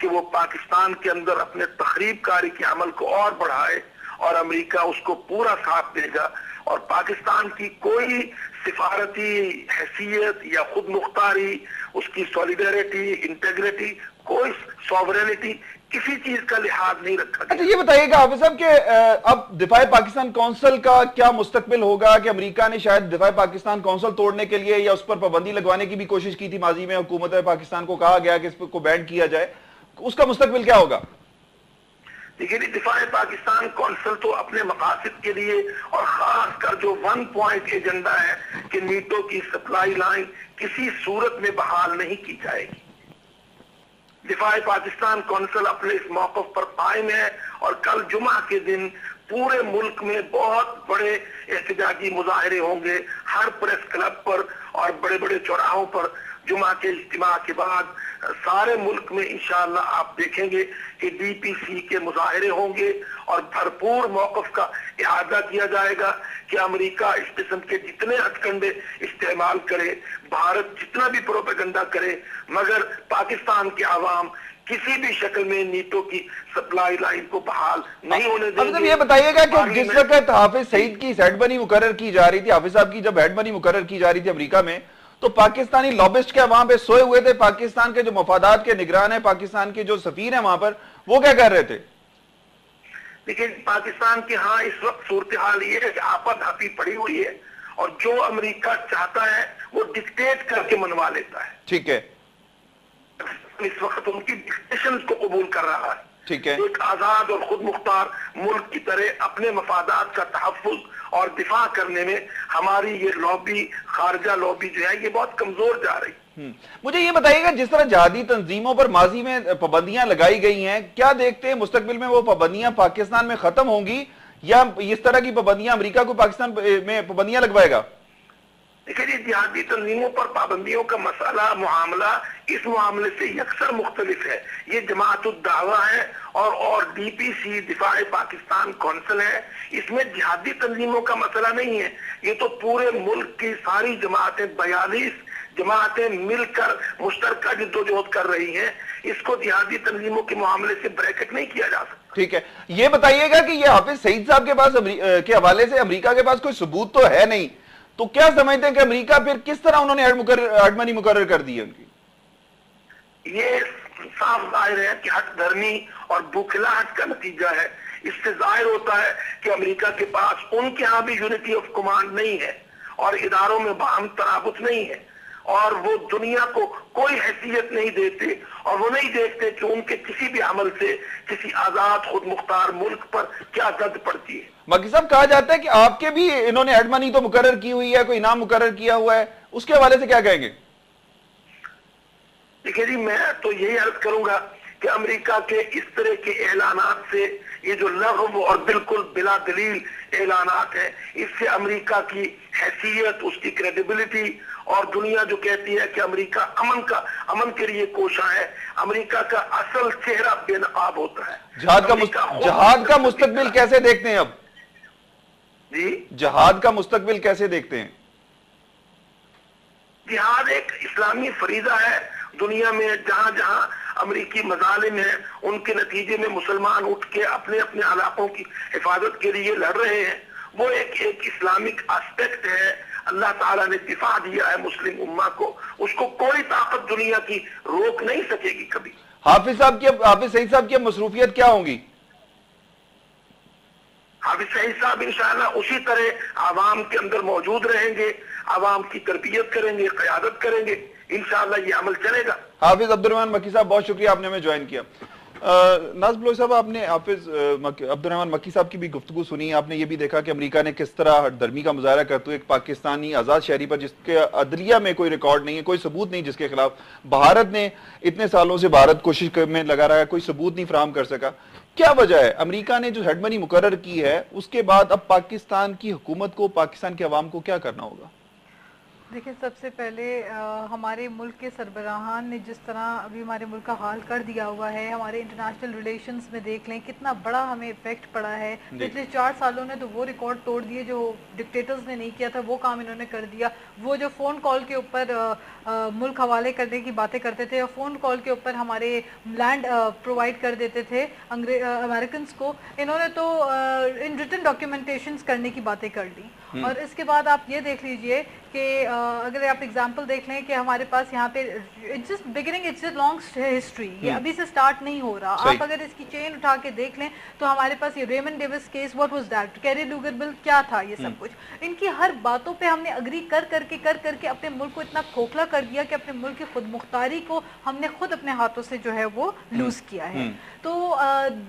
کہ وہ پاکستان کے اندر اپنے تخریب کاری کے عمل کو اور بڑھائے، اور امریکہ اس کو پورا ساتھ دے گا، اور پاکستان کی کوئی سفارتی حیثیت یا خود مختاری، اس کی سولیڈریٹی، انٹیگریٹی، کوئی سوورینٹی، کسی چیز کا لحاظ نہیں رکھا گیا۔ اچھا یہ بتائیے گا حافظ صاحب کہ اب دفاع پاکستان کونسل کا کیا مستقبل ہوگا؟ کہ امریکہ نے شاید دفاع پاکستان کونسل توڑنے کے لیے یا اس پر پابندی لگوانے کی بھی کوشش کی تھی ماضی میں، حکومت پاکستان کو کہا گیا کہ اس کو بین کیا جائے، اس کا مستقبل کیا ہوگا؟ دیکھیے دفاع پاکستان کونسل تو اپنے مقاصد کے لیے، اور خاص کر جو 1 پوائنٹ ایجنڈا ہے کہ نیٹو کی سپلائی لائن کسی صورت میں بحال نہیں کی جائے گی، دفاع پاکستان کونسل اپنے اس موقف پر قائم ہے، اور کل جمعہ کے دن پورے ملک میں بہت بڑے احتجاجی مظاہرے ہوں گے، ہر پریس کلب پر اور بڑے بڑے چوراہوں پر۔ جمعہ کے اجتماع کے بعد سارے ملک میں انشاءاللہ آپ دیکھیں گے کہ ڈی پی سی کے مظاہرے ہوں گے، اور بھرپور موقف کا اعادہ کیا جائے گا کہ امریکہ اس قسم کے جتنے ہتھ کنڈے استعمال کرے، بھارت جتنا بھی پروپیگنڈا کرے، مگر پاکستان کے عوام کسی بھی شکل میں نیٹو کی سپلائی لائن کو بحال نہیں ہونے دیں گے۔ یہ بتائیے گا کہ جس وقت حافظ سعید کی ہیڈ بنی مقرر کی جا رہی تھی، حافظ صاحب کی جب ہیڈ بنی مقرر کی جا رہی تھی امریکہ میں، تو پاکستانی لابسٹ کیا وہاں پہ سوئے ہوئے تھے؟ پاکستان کے جو مفادات کے نگران ہیں، پاکستان کے جو سفیر ہیں وہاں پر، وہ کیا کر رہے تھے؟ لیکن پاکستان کے ہاں اس وقت صورتحال یہ ہے کہ آپت ہاتھی پڑی ہوئی ہے، اور جو امریکہ چاہتا ہے وہ ڈکٹیٹ کر کے منوا لیتا ہے۔ ٹھیک ہے، اس وقت ان کی ڈکٹیشن کو قبول کر رہا ہے۔ ٹھیک ہے، ایک آزاد اور خود مختار ملک کی طرح اپنے مفادات کا تحفظ اور دفاع کرنے میں ہماری یہ لابی، خارجہ لابی جو ہے، یہ بہت کمزور جا رہی۔ مجھے یہ بتائیے گا جس طرح جہادی تنظیموں پر ماضی میں پابندیاں لگائی گئی ہیں، کیا دیکھتے ہیں مستقبل میں وہ پابندیاں پاکستان میں ختم ہوں گی، یا اس طرح کی پابندیاں امریکہ کو پاکستان میں پابندیاں لگوائے گا؟ دیکھیں جہادی تنظیموں پر پابندیوں کا مسئلہ، معاملہ اس معاملے سے یکسر مختلف ہے۔ یہ جماعت الدعوہ ہے اور ڈی پی سی دفاع پاکستان کونسل ہے، اس میں جہادی تنظیموں کا مسئلہ نہیں ہے۔ یہ تو پورے ملک کی ساری جماعتیں، 42 جماعتیں مل کر مشترکہ جدوجہد کر رہی ہیں، اس کو جہادی تنظیموں کے معاملے سے بریکٹ نہیں کیا جا سکتا۔ ٹھیک ہے، یہ بتائیے گا کہ یہ حافظ سعید صاحب کے پاس کے حوالے سے امریکہ کے پاس کوئی ثبوت تو ہے نہیں، تو کیا سمجھتے ہیں کہ امریکہ پھر کس طرح انہوں نے ہیڈ منی مقرر کر دی ہے ان کی؟ یہ صاف ظاہر ہے کہ ہٹ دھرمی اور بوکھلاہٹ کا نتیجہ ہے۔ اس سے ظاہر ہوتا ہے کہ امریکہ کے پاس ان کے ہاں بھی یونٹی آف کمانڈ نہیں ہے، اور اداروں میں باہم ترابط نہیں ہے، اور وہ دنیا کو کوئی حیثیت نہیں دیتے، اور وہ نہیں دیکھتے کہ ان کے کسی بھی عمل سے کسی آزاد خود مختار ملک پر کیا زد پڑتی ہے۔ مکی صاحب کہا جاتا ہے کہ آپ کے بھی انہوں نے ہیڈ منی تو مقرر کی ہوئی ہے، کوئی انعام مقرر کیا ہوا ہے، اس کے حوالے سے کیا کہیں گے؟ دیکھیں جی، میں تو یہی عرض کروں گا کہ امریکہ کے اس طرح کے اعلانات سے، یہ جو لغو اور بالکل بلا دلیل اعلانات ہیں، اس سے امریکہ کی حیثیت، اس کی کریڈیبلٹی، اور دنیا جو کہتی ہے کہ امریکہ امن کے لیے کوشاں ہے، امریکہ کا اصل چہرہ بے نقاب ہوتا ہے۔ جہاد کا مستقبل کیسے دیکھتے ہیں اب؟ جی، جہاد کا مستقبل کیسے دیکھتے ہیں؟ جہاد ایک اسلامی فریضہ ہے۔ دنیا میں جہاں جہاں امریکی مظالم ہیں، ان کے نتیجے میں مسلمان اٹھ کے اپنے اپنے علاقوں کی حفاظت کے لیے لڑ رہے ہیں، وہ ایک اسلامک آسپیکٹ ہے۔ اللہ تعالیٰ نے دفاع دیا ہے مسلم امہ کو، اس کو کوئی طاقت دنیا کی روک نہیں سکے گی کبھی۔ حافظ سعید صاحب کی مصروفیت کیا ہوں گی؟ حافظ سعید صاحب انشاءاللہ اسی طرح عوام کے اندر موجود رہیں گے، عوام کی تربیت کریں گے، قیادت کریں گے، انشاءاللہ یہ عمل چلے گا۔ حافظ عبد الرحمن مکی صاحب بہت شکریہ، آپ نے ہمیں جوائن کیا۔ ناظم بلوچ صاحب، آپ نے حافظ عبد الرحمن مکی صاحب کی بھی گفتگو سنی، آپ نے یہ بھی دیکھا کہ امریکہ نے کس طرح ہٹ دھرمی کا مظاہرہ کرتے ہوئے ایک پاکستانی آزاد شہری پر، جس کے عدلیہ میں کوئی ریکارڈ نہیں ہے، کوئی ثبوت نہیں، جس کے خلاف بھارت نے اتنے سالوں سے کوشش میں لگا رہا ہے، کوئی ثبوت نہیں فراہم کر سکا، کیا وجہ ہے؟ امریکہ نے جو ہیڈ منی مقرر کی ہے، اس کے بعد اب پاکستان کی حکومت کو، پاکستان کے عوام کو کیا کرنا ہوگا؟ دیکھیں سب سے پہلے ہمارے ملک کے سربراہان نے جس طرح ابھی ہمارے ملک کا حال کر دیا ہوا ہے، ہمارے انٹرنیشنل ریلیشنز میں دیکھ لیں کتنا بڑا ہمیں ایفیکٹ پڑا ہے. پچھلے 4 سالوں نے تو وہ ریکارڈ توڑ دیے جو ڈکٹیٹرز نے نہیں کیا تھا، وہ کام انہوں نے کر دیا. وہ جو فون کال کے اوپر ملک حوالے کرنے کی باتیں کرتے تھے اور فون کال کے اوپر ہمارے لینڈ پرووائڈ کر دیتے تھے امریکنز کو، انہوں نے تو ان ریٹن ڈاکیومنٹیشنز کرنے کی باتیں کر لی. اور اس کے بعد آپ یہ دیکھ لیجئے کہ اگر آپ ایگزامپل دیکھ لیں کہ ہمارے پاس یہاں پہ it's just beginning, it's a long history, یہ ابھی سے سٹارٹ نہیں ہو رہا. آپ اگر اس کی چین اٹھا کے دیکھ لیں تو ہمارے پاس یہ Raymond Davis case, what was that, Kerry Lugar bill کیا تھا، یہ سب کچھ ان کی ہر باتوں پہ ہم نے اگری کر کے اپنے ملک کو اتنا کھوکھلا کر دیا کہ اپنے ملک کی خود مختاری کو ہم نے خود اپنے ہاتھوں سے جو ہے وہ لوز کیا ہے. تو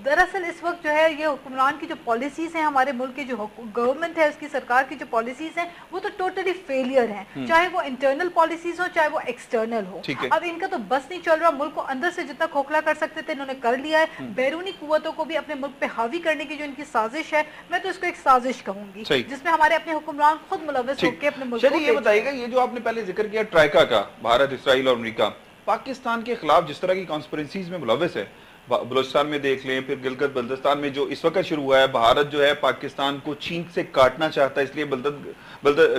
دراصل اس وقت جو ہے یہ حکمران کی جو پالیسیز ہیں، ہمارے ملک کی جو گورنمنٹ ہے، اس کی سرکار کی جو پالیسیز ہیں وہ تو ٹوٹلی فیلئر ہیں، چاہے وہ انٹرنل پالیسیز ہو چاہے وہ ایکسٹرنل ہو. اب ان کا تو بس نہیں چل رہا، ملک کو اندر سے جتنا کھوکھلا کر سکتے تھے انہوں نے کر لیا ہے. بیرونی قوتوں کو بھی اپنے ملک پہ حاوی کرنے کی جو ان کی سازش ہے، میں تو اس کو ایک سازش کہوں گی جس میں ہمارے اپنے حکمران خود ملوث ہو کے اپنے ملک کو. یہ بتائیے گا، یہ جو آپ نے پہلے ذکر کیا ٹرائیکا کا، بھارت، اسرائیل اور امریکہ پاکستان کے خلاف جس طرح کی کانسپیرنسیز میں ملوث ہے، بلوچستان میں دیکھ لیں، پھر گلگت بلتستان میں جو اس وقت شروع ہوا ہے، بھارت جو ہے پاکستان کو چین سے کاٹنا چاہتا ہے، اس لیے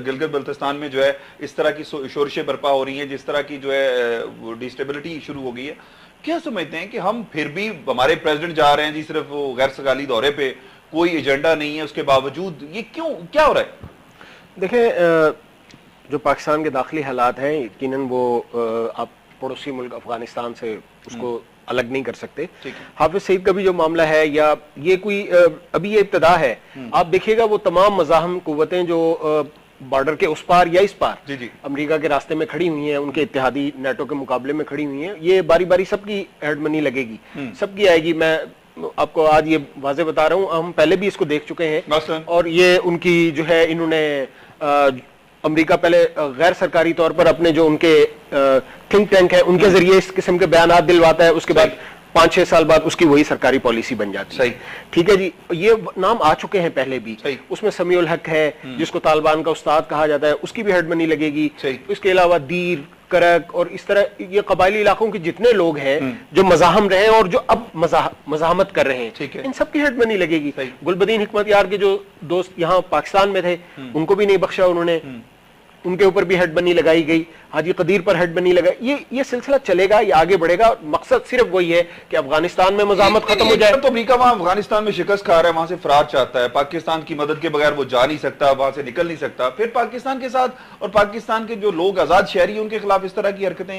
گلگت بلتستان میں جو ہے اس طرح کی شورشیں برپا ہو رہی ہیں، جس طرح کی جو ہے ڈیسٹیبلٹی شروع ہو گئی ہے. کیا سمجھتے ہیں کہ ہم پھر بھی، ہمارے پریزیڈنٹ جا رہے ہیں جی صرف وہ غیر سگالی دورے پہ، کوئی ایجنڈا نہیں ہے، اس کے باوجود یہ کیا ہو رہا ہے؟ دیکھیں جو پاکستان کے داخلی حالات ہیں، یقیناً وہ آپ پڑوسی ملک افغانستان سے اس کو الگ نہیں کر سکتے. حافظ سعید کا بھی جو معاملہ ہے، یا یہ کوئی ابھی یہ ابتدا ہے، آپ دیکھیے گا وہ تمام مزاحم قوتیں جو بارڈر کے اس پار یا اس پار امریکہ کے راستے میں کھڑی ہوئی ہیں، ان کے اتحادی نیٹو کے مقابلے میں کھڑی ہوئی ہیں، یہ باری باری سب کی ہیڈ منی لگے گی، سب کی آئے گی. میں آپ کو آج یہ واضح بتا رہا ہوں، ہم پہلے بھی اس کو دیکھ چکے ہیں. اور یہ ان کی جو ہے، انہوں نے امریکہ پہلے غیر سرکاری طور پر اپنے جو ان کے تھنک ٹینک ہے ان کے ذریعے اس قسم کے بیانات دلواتا ہے، اس کے بعد 5-6 سال بعد اس کی وہی سرکاری پالیسی بن جاتی ہے. ٹھیک ہے جی، یہ نام آ چکے ہیں پہلے بھی. اس میں سمیع الحق ہے جس کو طالبان کا استاد کہا جاتا ہے، اس کی بھی ہیڈ منی لگے گی. اس کے علاوہ دیر، کرک اور اس طرح یہ قبائلی علاقوں کے جتنے لوگ ہیں جو مزاحم رہے ہیں اور جو اب مزاحمت کر رہے ہیں، ان سب کی ہیڈ منی لگے گی. گلبدین حکمت یار کے جو دوست یہاں پاکستان میں تھے ان کو بھی نہیں بخشا انہوں نے، ان کے اوپر بھی ہیڈ بنی لگائی گئی. حاجی قدیر پر ہیڈ بنی لگائی. یہ سلسلہ چلے گا، یہ آگے بڑھے گا. مقصد صرف وہی ہے کہ افغانستان میں مزاحمت ختم ہو جائے. تو امریکہ وہاں افغانستان میں شکست کھا رہا ہے، وہاں سے فرار چاہتا ہے، پاکستان کی مدد کے بغیر وہ جا نہیں سکتا، وہاں سے نکل نہیں سکتا. پھر پاکستان کے ساتھ اور پاکستان کے جو لوگ آزاد شہری ہیں ان کے خلاف اس طرح کی حرکتیں